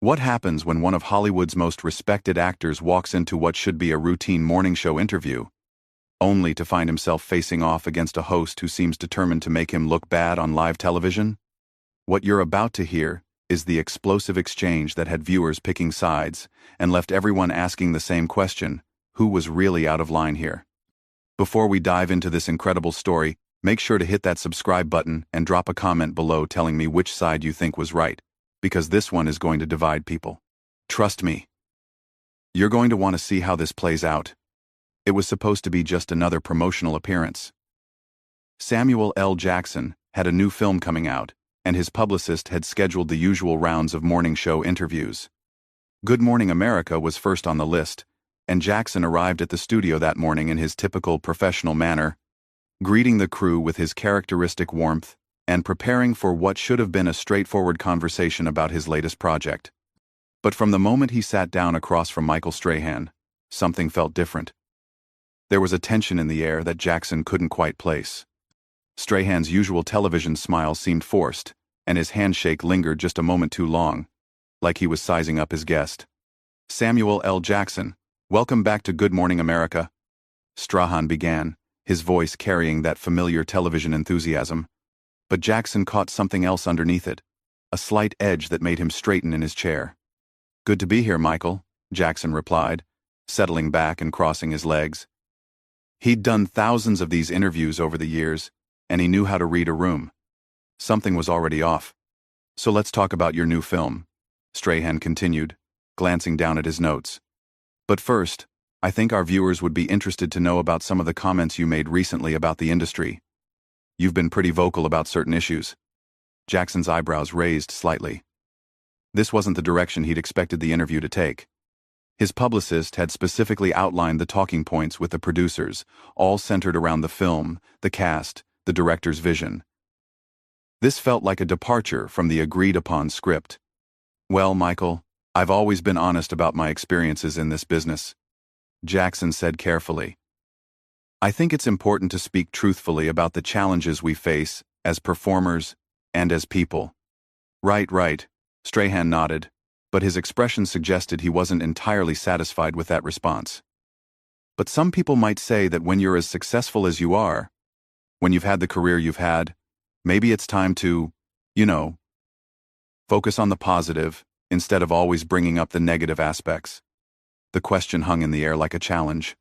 What happens when one of Hollywood's most respected actors walks into what should be a routine morning show interview, only to find himself facing off against a host who seems determined to make him look bad on live television? What you're about to hear is the explosive exchange that had viewers picking sides and left everyone asking the same question: who was really out of line here? Before we dive into this incredible story, make sure to hit that subscribe button and drop a comment below telling me which side you think was right, because this one is going to divide people. Trust me. You're going to want to see how this plays out. It was supposed to be just another promotional appearance. Samuel L. Jackson had a new film coming out, and his publicist had scheduled the usual rounds of morning show interviews. Good Morning America was first on the list, and Jackson arrived at the studio that morning in his typical professional manner, greeting the crew with his characteristic warmth and preparing for what should have been a straightforward conversation about his latest project. But from the moment he sat down across from Michael Strahan, something felt different. There was a tension in the air that Jackson couldn't quite place. Strahan's usual television smile seemed forced, and his handshake lingered just a moment too long, like he was sizing up his guest. "Samuel L. Jackson, welcome back to Good Morning America," Strahan began, his voice carrying that familiar television enthusiasm. But Jackson caught something else underneath it, a slight edge that made him straighten in his chair. "Good to be here, Michael," Jackson replied, settling back and crossing his legs. He'd done thousands of these interviews over the years, and he knew how to read a room. Something was already off. "So let's talk about your new film," Strahan continued, glancing down at his notes. "But first, I think our viewers would be interested to know about some of the comments you made recently about the industry. You've been pretty vocal about certain issues." Jackson's eyebrows raised slightly. This wasn't the direction he'd expected the interview to take. His publicist had specifically outlined the talking points with the producers, all centered around the film, the cast, the director's vision. This felt like a departure from the agreed-upon script. "Well, Michael, I've always been honest about my experiences in this business," Jackson said carefully. "I think it's important to speak truthfully about the challenges we face as performers and as people." Right, Strahan nodded, but his expression suggested he wasn't entirely satisfied with that response. "But some people might say that when you're as successful as you are, when you've had the career you've had, maybe it's time to, focus on the positive instead of always bringing up the negative aspects." The question hung in the air like a challenge.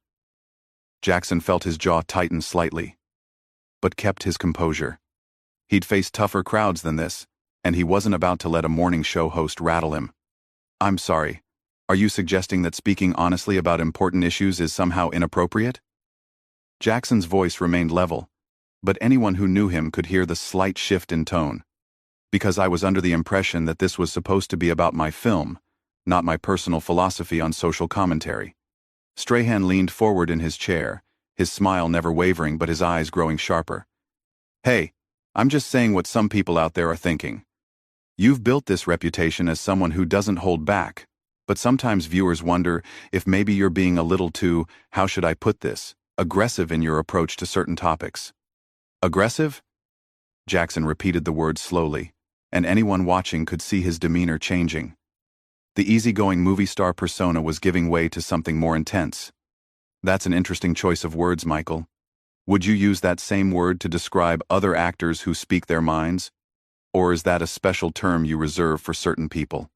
Jackson felt his jaw tighten slightly, but kept his composure. He'd faced tougher crowds than this, and he wasn't about to let a morning show host rattle him. "I'm sorry, are you suggesting that speaking honestly about important issues is somehow inappropriate?" Jackson's voice remained level, but anyone who knew him could hear the slight shift in tone. "Because I was under the impression that this was supposed to be about my film, not my personal philosophy on social commentary." Strahan leaned forward in his chair, his smile never wavering but his eyes growing sharper. "Hey, I'm just saying what some people out there are thinking. You've built this reputation as someone who doesn't hold back, but sometimes viewers wonder if maybe you're being a little too, how should I put this, aggressive in your approach to certain topics." "Aggressive?" Jackson repeated the word slowly, and anyone watching could see his demeanor changing. The easygoing movie star persona was giving way to something more intense. "That's an interesting choice of words, Michael. Would you use that same word to describe other actors who speak their minds? Or is that a special term you reserve for certain people?"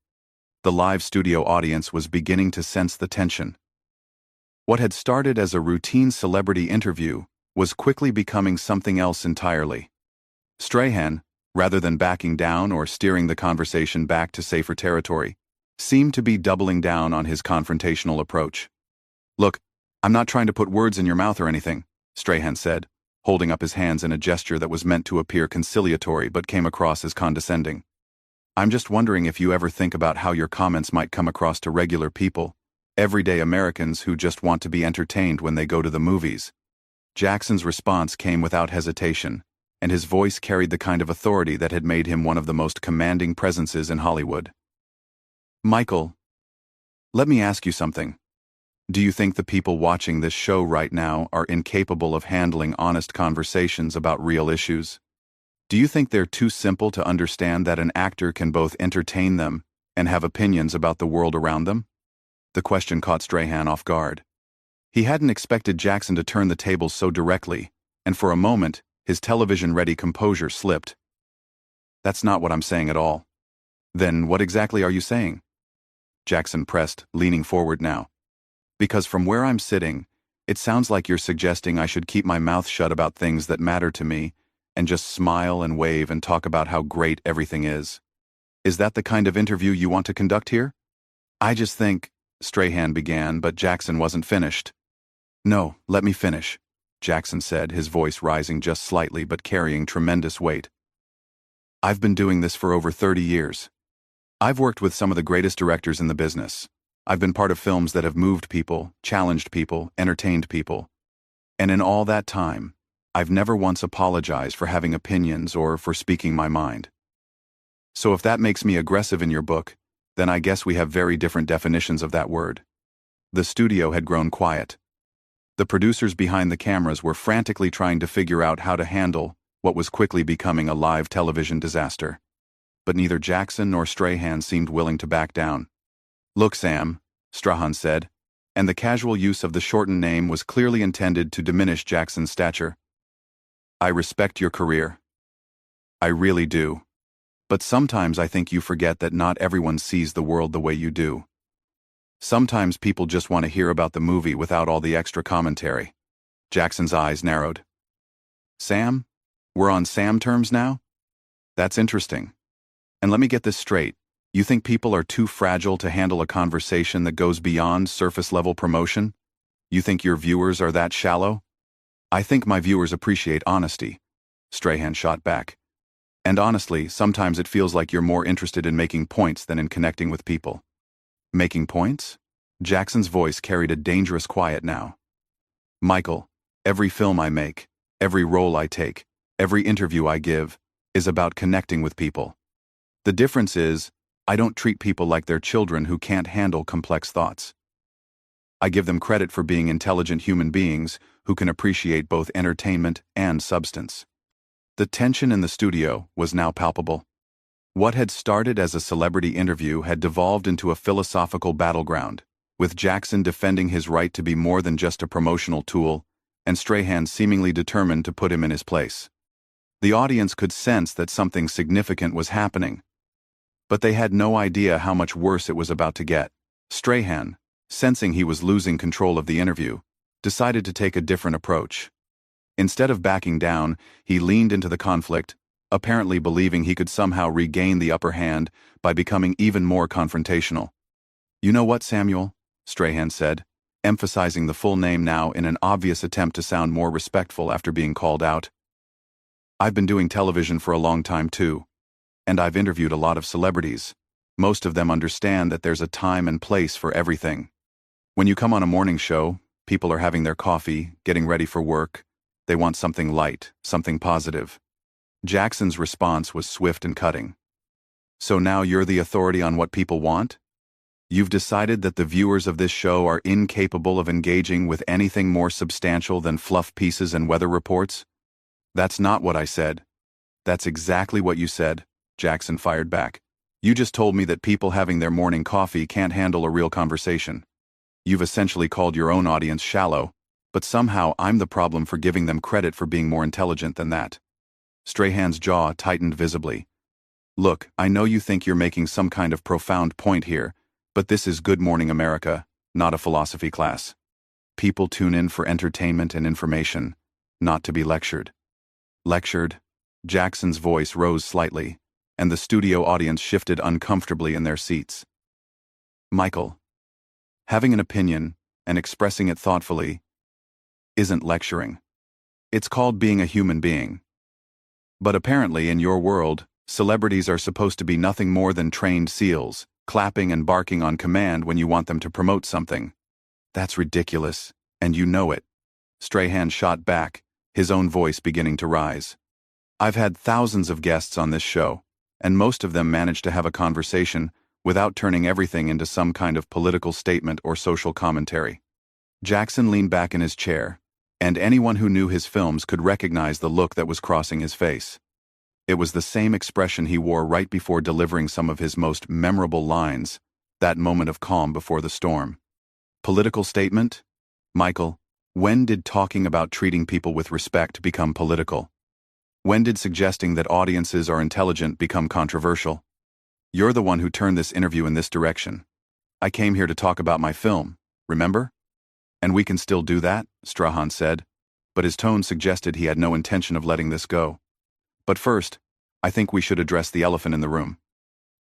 The live studio audience was beginning to sense the tension. What had started as a routine celebrity interview was quickly becoming something else entirely. Strahan, rather than backing down or steering the conversation back to safer territory, seemed to be doubling down on his confrontational approach. "Look, I'm not trying to put words in your mouth or anything," Strahan said, holding up his hands in a gesture that was meant to appear conciliatory but came across as condescending. "I'm just wondering if you ever think about how your comments might come across to regular people, everyday Americans who just want to be entertained when they go to the movies." Jackson's response came without hesitation, and his voice carried the kind of authority that had made him one of the most commanding presences in Hollywood. "Michael, let me ask you something. Do you think the people watching this show right now are incapable of handling honest conversations about real issues? Do you think they're too simple to understand that an actor can both entertain them and have opinions about the world around them? The question caught Strahan off guard. He hadn't expected Jackson to turn the tables so directly, and for a moment, his television-ready composure slipped. That's not what I'm saying at all. Then what exactly are you saying? Jackson pressed, leaning forward now. Because from where I'm sitting, it sounds like you're suggesting I should keep my mouth shut about things that matter to me, and just smile and wave and talk about how great everything is. Is that the kind of interview you want to conduct here? I just think, Strahan began, but Jackson wasn't finished. No, let me finish, Jackson said, his voice rising just slightly but carrying tremendous weight. I've been doing this for over 30 years. I've worked with some of the greatest directors in the business. I've been part of films that have moved people, challenged people, entertained people. And in all that time, I've never once apologized for having opinions or for speaking my mind. So if that makes me aggressive in your book, then I guess we have very different definitions of that word. The studio had grown quiet. The producers behind the cameras were frantically trying to figure out how to handle what was quickly becoming a live television disaster. But neither Jackson nor Strahan seemed willing to back down. Look, Sam, Strahan said, and the casual use of the shortened name was clearly intended to diminish Jackson's stature. I respect your career. I really do. But sometimes I think you forget that not everyone sees the world the way you do. Sometimes people just want to hear about the movie without all the extra commentary. Jackson's eyes narrowed. Sam? We're on Sam terms now? That's interesting. And let me get this straight. You think people are too fragile to handle a conversation that goes beyond surface-level promotion? You think your viewers are that shallow? I think my viewers appreciate honesty, Strahan shot back. And honestly, sometimes it feels like you're more interested in making points than in connecting with people. Making points? Jackson's voice carried a dangerous quiet now. Michael, every film I make, every role I take, every interview I give, is about connecting with people. The difference is, I don't treat people like they're children who can't handle complex thoughts. I give them credit for being intelligent human beings who can appreciate both entertainment and substance. The tension in the studio was now palpable. What had started as a celebrity interview had devolved into a philosophical battleground, with Jackson defending his right to be more than just a promotional tool, and Strahan seemingly determined to put him in his place. The audience could sense that something significant was happening, but they had no idea how much worse it was about to get. Strahan, sensing he was losing control of the interview, decided to take a different approach. Instead of backing down, he leaned into the conflict, apparently believing he could somehow regain the upper hand by becoming even more confrontational. You know what, Samuel? Strahan said, emphasizing the full name now in an obvious attempt to sound more respectful after being called out. I've been doing television for a long time too, and I've interviewed a lot of celebrities. Most of them understand that there's a time and place for everything. When you come on a morning show, people are having their coffee, getting ready for work. They want something light, something positive. Jackson's response was swift and cutting. So now you're the authority on what people want? You've decided that the viewers of this show are incapable of engaging with anything more substantial than fluff pieces and weather reports? That's not what I said. That's exactly what you said, Jackson fired back. You just told me that people having their morning coffee can't handle a real conversation. You've essentially called your own audience shallow, but somehow I'm the problem for giving them credit for being more intelligent than that. Strahan's jaw tightened visibly. Look, I know you think you're making some kind of profound point here, but this is Good Morning America, not a philosophy class. People tune in for entertainment and information, not to be lectured. Lectured? Jackson's voice rose slightly, and the studio audience shifted uncomfortably in their seats. Michael, having an opinion and expressing it thoughtfully isn't lecturing. It's called being a human being. But apparently in your world, celebrities are supposed to be nothing more than trained seals, clapping and barking on command when you want them to promote something. That's ridiculous, and you know it. Strahan shot back, his own voice beginning to rise. I've had thousands of guests on this show, and most of them managed to have a conversation without turning everything into some kind of political statement or social commentary. Jackson leaned back in his chair, and anyone who knew his films could recognize the look that was crossing his face. It was the same expression he wore right before delivering some of his most memorable lines, that moment of calm before the storm. Political statement? Michael, when did talking about treating people with respect become political? When did suggesting that audiences are intelligent become controversial? You're the one who turned this interview in this direction. I came here to talk about my film, remember? And we can still do that, Strahan said, but his tone suggested he had no intention of letting this go. But first, I think we should address the elephant in the room.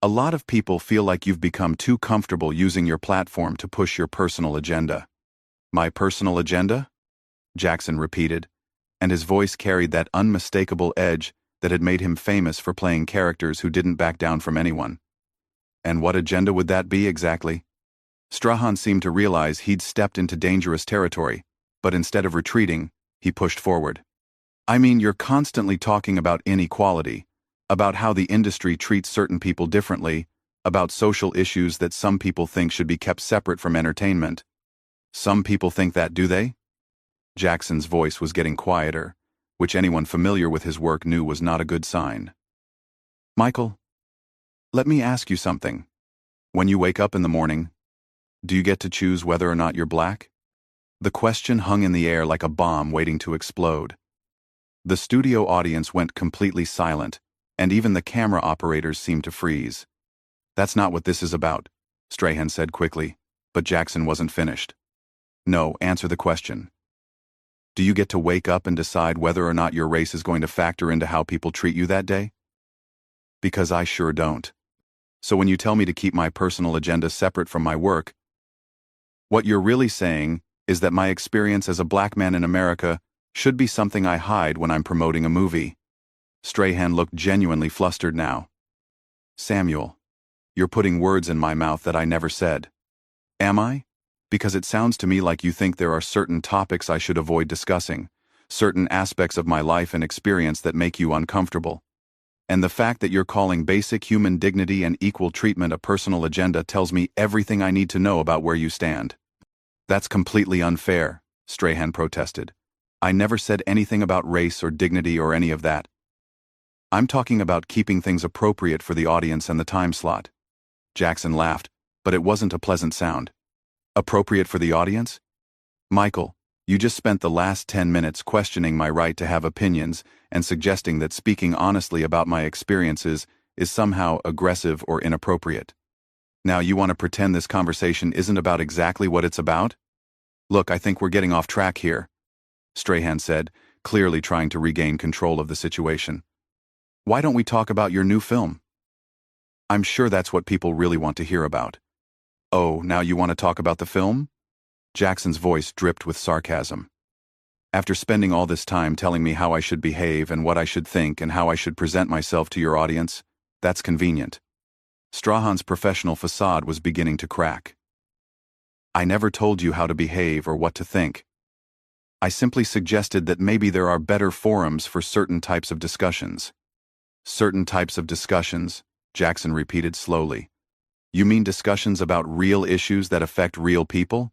A lot of people feel like you've become too comfortable using your platform to push your personal agenda. My personal agenda? Jackson repeated, and his voice carried that unmistakable edge that had made him famous for playing characters who didn't back down from anyone. And what agenda would that be exactly? Strahan seemed to realize he'd stepped into dangerous territory, but instead of retreating, he pushed forward. I mean, you're constantly talking about inequality, about how the industry treats certain people differently, about social issues that some people think should be kept separate from entertainment. Some people think that, do they? Jackson's voice was getting quieter, which anyone familiar with his work knew was not a good sign. Michael, let me ask you something. When you wake up in the morning, do you get to choose whether or not you're black? The question hung in the air like a bomb waiting to explode. The studio audience went completely silent, and even the camera operators seemed to freeze. That's not what this is about, Strahan said quickly, but Jackson wasn't finished. No, answer the question. Do you get to wake up and decide whether or not your race is going to factor into how people treat you that day? Because I sure don't. So when you tell me to keep my personal agenda separate from my work, what you're really saying is that my experience as a black man in America should be something I hide when I'm promoting a movie. Strahan looked genuinely flustered now. Samuel, you're putting words in my mouth that I never said. Am I? Because it sounds to me like you think there are certain topics I should avoid discussing, certain aspects of my life and experience that make you uncomfortable. And the fact that you're calling basic human dignity and equal treatment a personal agenda tells me everything I need to know about where you stand. That's completely unfair, Strahan protested. I never said anything about race or dignity or any of that. I'm talking about keeping things appropriate for the audience and the time slot. Jackson laughed, but it wasn't a pleasant sound. Appropriate for the audience? Michael, you just spent the last 10 minutes questioning my right to have opinions and suggesting that speaking honestly about my experiences is somehow aggressive or inappropriate. Now you want to pretend this conversation isn't about exactly what it's about? Look, I think we're getting off track here, Strahan said, clearly trying to regain control of the situation. Why don't we talk about your new film? I'm sure that's what people really want to hear about. Oh, now you want to talk about the film? Jackson's voice dripped with sarcasm. After spending all this time telling me how I should behave and what I should think and how I should present myself to your audience, that's convenient. Strahan's professional facade was beginning to crack. I never told you how to behave or what to think. I simply suggested that maybe there are better forums for certain types of discussions. Certain types of discussions, Jackson repeated slowly. You mean discussions about real issues that affect real people?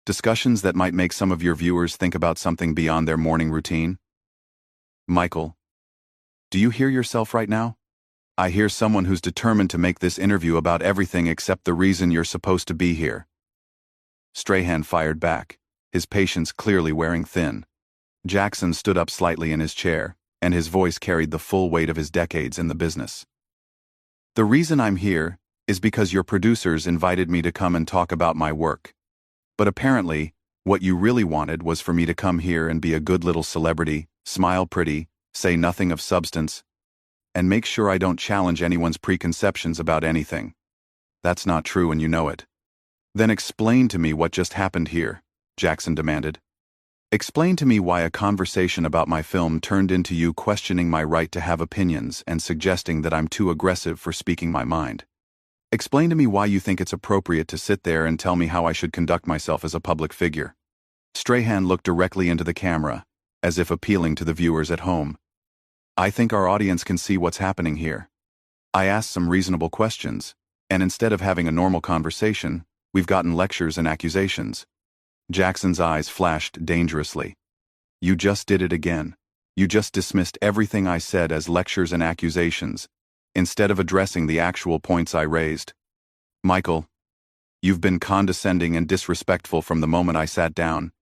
Discussions that might make some of your viewers think about something beyond their morning routine? Michael, do you hear yourself right now? I hear someone who's determined to make this interview about everything except the reason you're supposed to be here. Strahan fired back, his patience clearly wearing thin. Jackson stood up slightly in his chair, and his voice carried the full weight of his decades in the business. The reason I'm here is because your producers invited me to come and talk about my work. But apparently, what you really wanted was for me to come here and be a good little celebrity, smile pretty, say nothing of substance, and make sure I don't challenge anyone's preconceptions about anything. That's not true and you know it. Then explain to me what just happened here, Jackson demanded. Explain to me why a conversation about my film turned into you questioning my right to have opinions and suggesting that I'm too aggressive for speaking my mind. Explain to me why you think it's appropriate to sit there and tell me how I should conduct myself as a public figure. Strahan looked directly into the camera, as if appealing to the viewers at home. I think our audience can see what's happening here. I asked some reasonable questions, and instead of having a normal conversation, we've gotten lectures and accusations. Jackson's eyes flashed dangerously. You just did it again. You just dismissed everything I said as lectures and accusations, instead of addressing the actual points I raised. Michael, you've been condescending and disrespectful from the moment I sat down,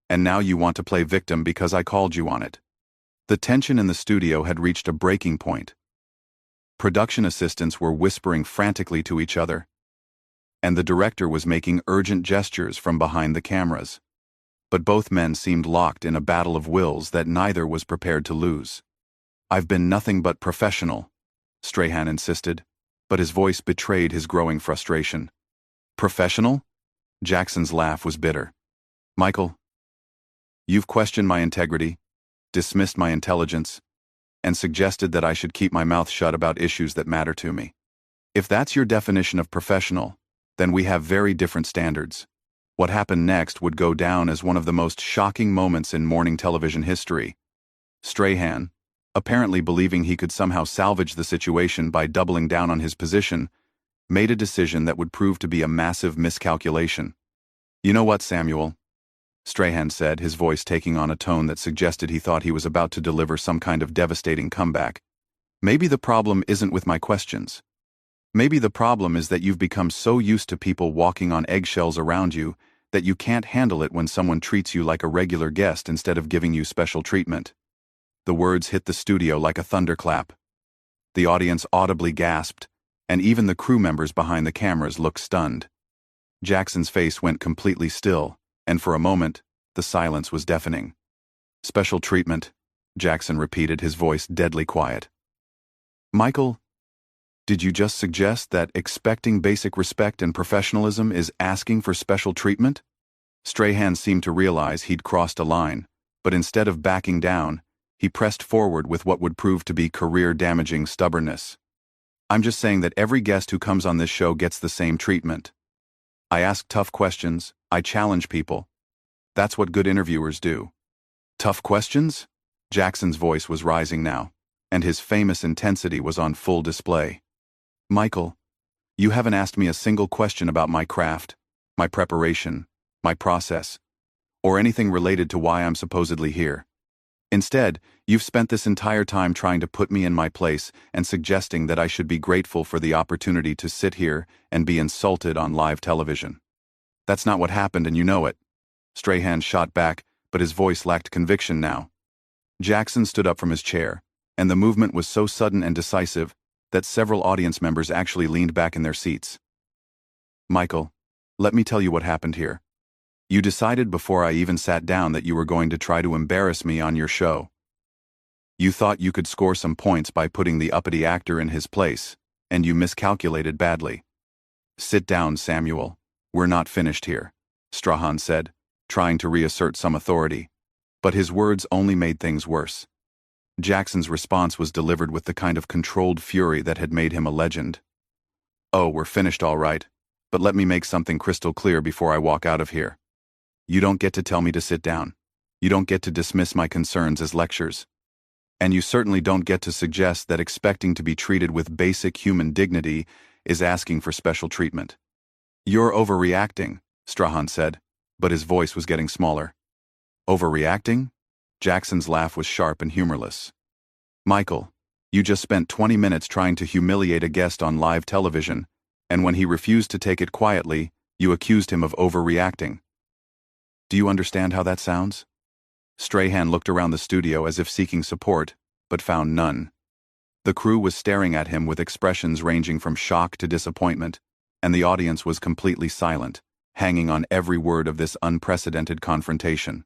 and now you want to play victim because I called you on it. The tension in the studio had reached a breaking point. Production assistants were whispering frantically to each other, and the director was making urgent gestures from behind the cameras. But both men seemed locked in a battle of wills that neither was prepared to lose. I've been nothing but professional, Strahan insisted, but his voice betrayed his growing frustration. Professional? Jackson's laugh was bitter. Michael, you've questioned my integrity, dismissed my intelligence, and suggested that I should keep my mouth shut about issues that matter to me. If that's your definition of professional, then we have very different standards. What happened next would go down as one of the most shocking moments in morning television history. Strahan, apparently believing he could somehow salvage the situation by doubling down on his position, made a decision that would prove to be a massive miscalculation. You know what, Samuel? Strahan said, his voice taking on a tone that suggested he thought he was about to deliver some kind of devastating comeback. Maybe the problem isn't with my questions. Maybe the problem is that you've become so used to people walking on eggshells around you that you can't handle it when someone treats you like a regular guest instead of giving you special treatment. The words hit the studio like a thunderclap. The audience audibly gasped, and even the crew members behind the cameras looked stunned. Jackson's face went completely still, and for a moment, the silence was deafening. Special treatment, Jackson repeated, his voice deadly quiet. Michael, did you just suggest that expecting basic respect and professionalism is asking for special treatment? Strahan seemed to realize he'd crossed a line, but instead of backing down, he pressed forward with what would prove to be career-damaging stubbornness. I'm just saying that every guest who comes on this show gets the same treatment. I ask tough questions, I challenge people. That's what good interviewers do. Tough questions? Jackson's voice was rising now, and his famous intensity was on full display. Michael, you haven't asked me a single question about my craft, my preparation, my process, or anything related to why I'm supposedly here. Instead, you've spent this entire time trying to put me in my place and suggesting that I should be grateful for the opportunity to sit here and be insulted on live television. That's not what happened, and you know it. Strahan shot back, but his voice lacked conviction now. Jackson stood up from his chair, and the movement was so sudden and decisive that several audience members actually leaned back in their seats. Michael, let me tell you what happened here. You decided before I even sat down that you were going to try to embarrass me on your show. You thought you could score some points by putting the uppity actor in his place, and you miscalculated badly. Sit down, Samuel. We're not finished here, Strahan said, trying to reassert some authority. But his words only made things worse. Jackson's response was delivered with the kind of controlled fury that had made him a legend. Oh, we're finished all right, but let me make something crystal clear before I walk out of here. You don't get to tell me to sit down. You don't get to dismiss my concerns as lectures. And you certainly don't get to suggest that expecting to be treated with basic human dignity is asking for special treatment. You're overreacting, Strahan said, but his voice was getting smaller. Overreacting? Jackson's laugh was sharp and humorless. Michael, you just spent 20 minutes trying to humiliate a guest on live television, and when he refused to take it quietly, you accused him of overreacting. Do you understand how that sounds? Strahan looked around the studio as if seeking support, but found none. The crew was staring at him with expressions ranging from shock to disappointment, and the audience was completely silent, hanging on every word of this unprecedented confrontation.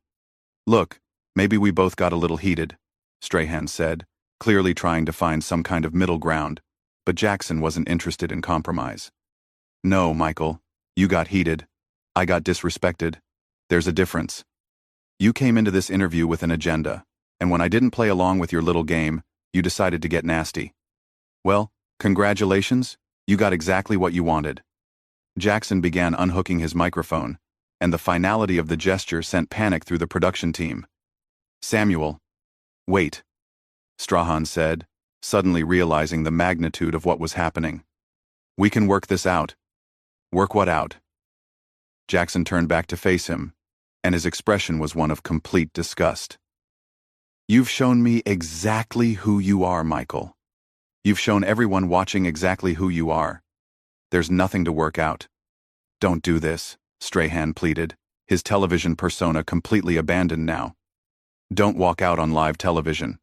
Look, maybe we both got a little heated, Strahan said, clearly trying to find some kind of middle ground, but Jackson wasn't interested in compromise. No, Michael, you got heated. I got disrespected. There's a difference. You came into this interview with an agenda, and when I didn't play along with your little game, you decided to get nasty. Well, congratulations, you got exactly what you wanted. Jackson began unhooking his microphone, and the finality of the gesture sent panic through the production team. Samuel. Wait, Strahan said, suddenly realizing the magnitude of what was happening. We can work this out. Work what out? Jackson turned back to face him, and his expression was one of complete disgust. You've shown me exactly who you are, Michael. You've shown everyone watching exactly who you are. There's nothing to work out. Don't do this, Strahan pleaded, his television persona completely abandoned now. Don't walk out on live television.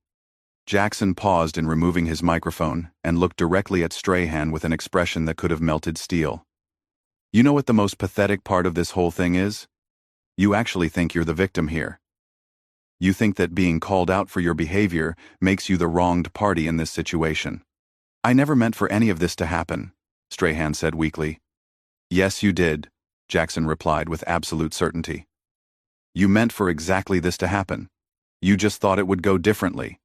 Jackson paused in removing his microphone and looked directly at Strahan with an expression that could have melted steel. You know what the most pathetic part of this whole thing is? You actually think you're the victim here. You think that being called out for your behavior makes you the wronged party in this situation. I never meant for any of this to happen, Strahan said weakly. Yes, you did, Jackson replied with absolute certainty. You meant for exactly this to happen. You just thought it would go differently.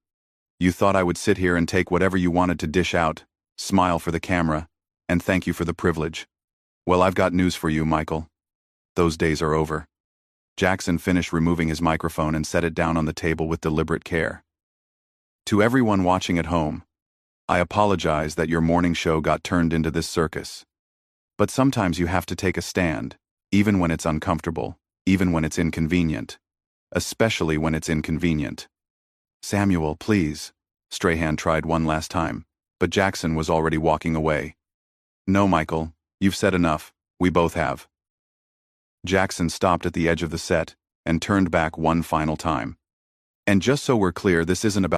You thought I would sit here and take whatever you wanted to dish out, smile for the camera, and thank you for the privilege. Well, I've got news for you, Michael. Those days are over. Jackson finished removing his microphone and set it down on the table with deliberate care. To everyone watching at home, I apologize that your morning show got turned into this circus. But sometimes you have to take a stand, even when it's uncomfortable, even when it's inconvenient. Especially when it's inconvenient. Samuel, please, Strahan tried one last time, but Jackson was already walking away. No, Michael, you've said enough. We both have. Jackson stopped at the edge of the set and turned back one final time. And just so we're clear, this isn't about